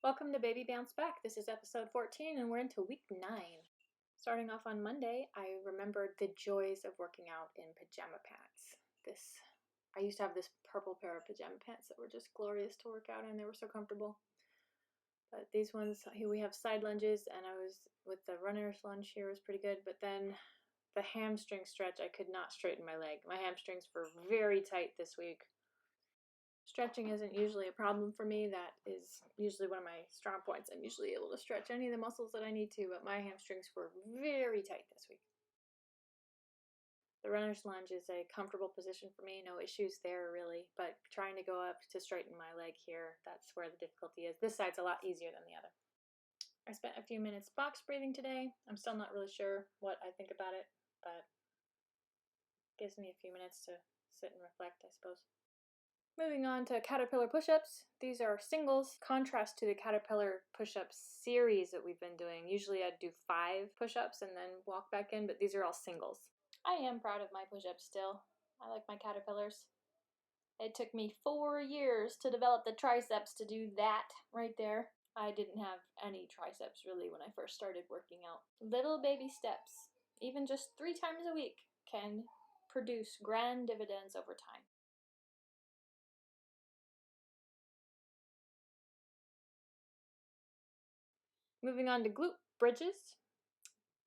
Welcome to Baby Bounce Back. This is episode 14 and we're into week 9. Starting off on Monday, I remembered the joys of working out in pajama pants. I used to have this purple pair of pajama pants that were just glorious to work out in. They were so comfortable. But these ones, here we have side lunges, and I was with the runner's lunge here was pretty good, but then the hamstring stretch, I could not straighten my leg. My hamstrings were very tight this week. Stretching isn't usually a problem for me. That is usually one of my strong points. I'm usually able to stretch any of the muscles that I need to, but my hamstrings were very tight this week. The runner's lunge is a comfortable position for me. No issues there really, but trying to go up to straighten my leg here, that's where the difficulty is. This side's a lot easier than the other. I spent a few minutes box breathing today. I'm still not really sure what I think about it, but it gives me a few minutes to sit and reflect, I suppose. Moving on to caterpillar push-ups. These are singles, contrast to the caterpillar push-up series that we've been doing. Usually I'd do 5 push-ups and then walk back in, but these are all singles. I am proud of my push-ups still. I like my caterpillars. It took me 4 years to develop the triceps to do that right there. I didn't have any triceps really when I first started working out. Little baby steps, even just 3 times a week, can produce grand dividends over time. Moving on to glute bridges.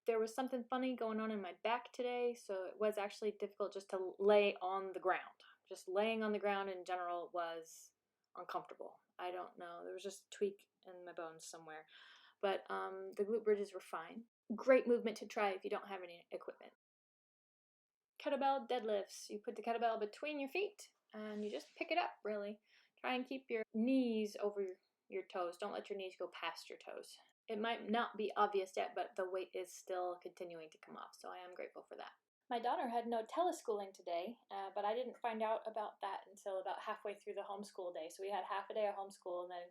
There was something funny going on in my back today, so it was actually difficult just to lay on the ground. Just laying on the ground in general was uncomfortable. I don't know. There was just a tweak in my bones somewhere. But the glute bridges were fine. Great movement to try if you don't have any equipment. Kettlebell deadlifts. You put the kettlebell between your feet and you just pick it up, really. Try and keep your knees over your toes. Don't let your knees go past your toes. It might not be obvious yet, but the weight is still continuing to come off, so I am grateful for that. My daughter had no teleschooling today, but I didn't find out about that until about halfway through the homeschool day. So we had half a day of homeschool and then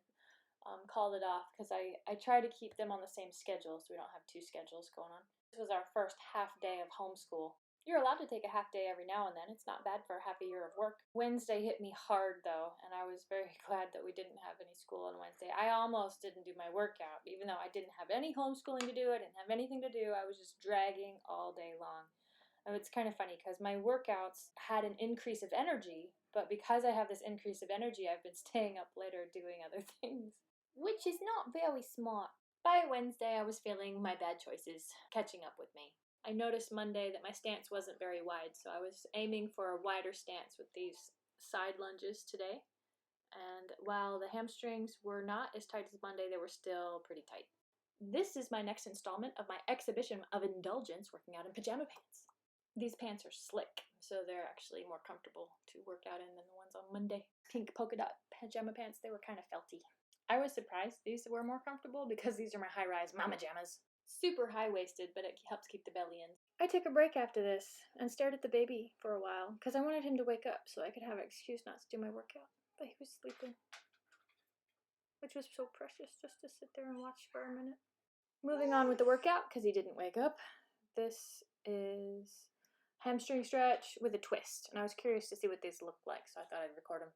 called it off because I try to keep them on the same schedule so we don't have 2 schedules going on. This was our first half day of homeschool. You're allowed to take a half day every now and then. It's not bad for half a year of work. Wednesday hit me hard though, and I was very glad that we didn't have any school on Wednesday. I almost didn't do my workout, even though I didn't have any homeschooling to do. I didn't have anything to do. I was just dragging all day long. And it's kind of funny because my workouts had an increase of energy, but because I have this increase of energy, I've been staying up later doing other things, which is not very smart. By Wednesday, I was feeling my bad choices catching up with me. I noticed Monday that my stance wasn't very wide, so I was aiming for a wider stance with these side lunges today. And while the hamstrings were not as tight as Monday, they were still pretty tight. This is my next installment of my exhibition of indulgence working out in pajama pants. These pants are slick, so they're actually more comfortable to work out in than the ones on Monday. Pink polka dot pajama pants, they were kind of felty. I was surprised these were more comfortable because these are my high-rise mama jammas. Super high-waisted, but it helps keep the belly in. I took a break after this and stared at the baby for a while because I wanted him to wake up so I could have an excuse not to do my workout. But he was sleeping, which was so precious just to sit there and watch for a minute. Moving on with the workout because he didn't wake up. This is hamstring stretch with a twist, and I was curious to see what these look like, so I thought I'd record them.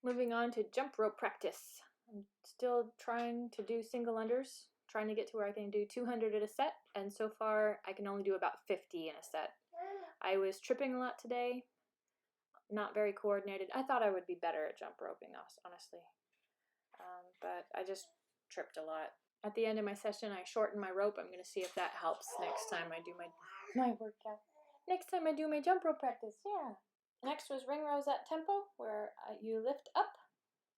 Moving on to jump rope practice. I'm still trying to do single unders, trying to get to where I can do 200 at a set, and so far I can only do about 50 in a set. I was tripping a lot today, not very coordinated. I thought I would be better at jump roping, honestly, but I just tripped a lot. At the end of my session, I shortened my rope. I'm going to see if that helps next time I do my workout. Next time I do my jump rope practice, yeah. Next was ring rows at tempo, where you lift up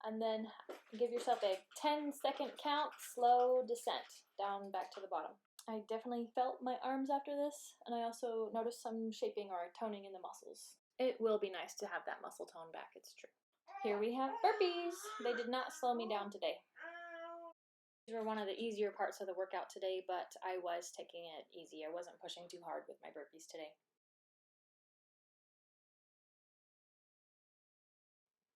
and then give yourself a 10-second count, slow descent down back to the bottom. I definitely felt my arms after this, and I also noticed some shaping or toning in the muscles. It will be nice to have that muscle tone back, it's true. Here we have burpees. They did not slow me down today. These were one of the easier parts of the workout today, but I was taking it easy. I wasn't pushing too hard with my burpees today.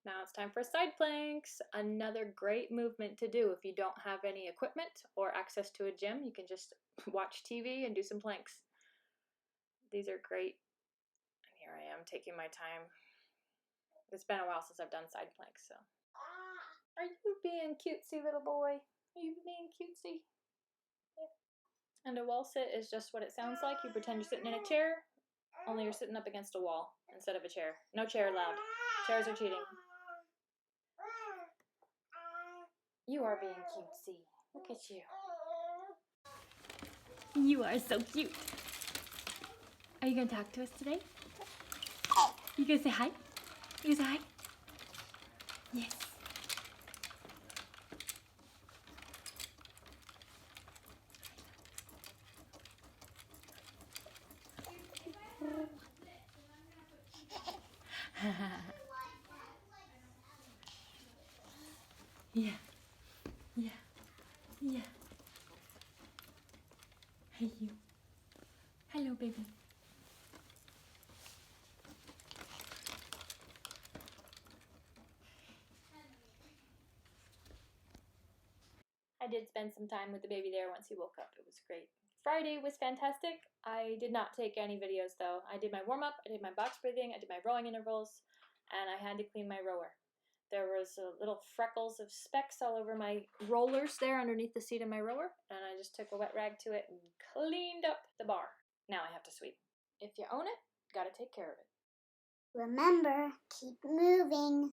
Now it's time for side planks. Another great movement to do if you don't have any equipment or access to a gym. You can just watch TV and do some planks. These are great. And here I am taking my time. It's been a while since I've done side planks, so. Are you being cutesy, little boy? Are you being cutesy? Yeah. And a wall sit is just what it sounds like. You pretend you're sitting in a chair, only you're sitting up against a wall instead of a chair. No chair allowed. Chairs are cheating. You are being cutesy. Look at you. You are so cute. Are you going to talk to us today? You going to say hi? You going to say hi? Yes. Yeah. Yeah. Yeah. Hey, you. Hello, baby. I did spend some time with the baby there once he woke up. It was great. Friday was fantastic. I did not take any videos though. I did my warm-up, I did my box breathing, I did my rowing intervals, and I had to clean my rower. There was little freckles of specks all over my rollers there underneath the seat of my rower, and I just took a wet rag to it and cleaned up the bar. Now I have to sweep. If you own it, gotta take care of it. Remember, keep moving.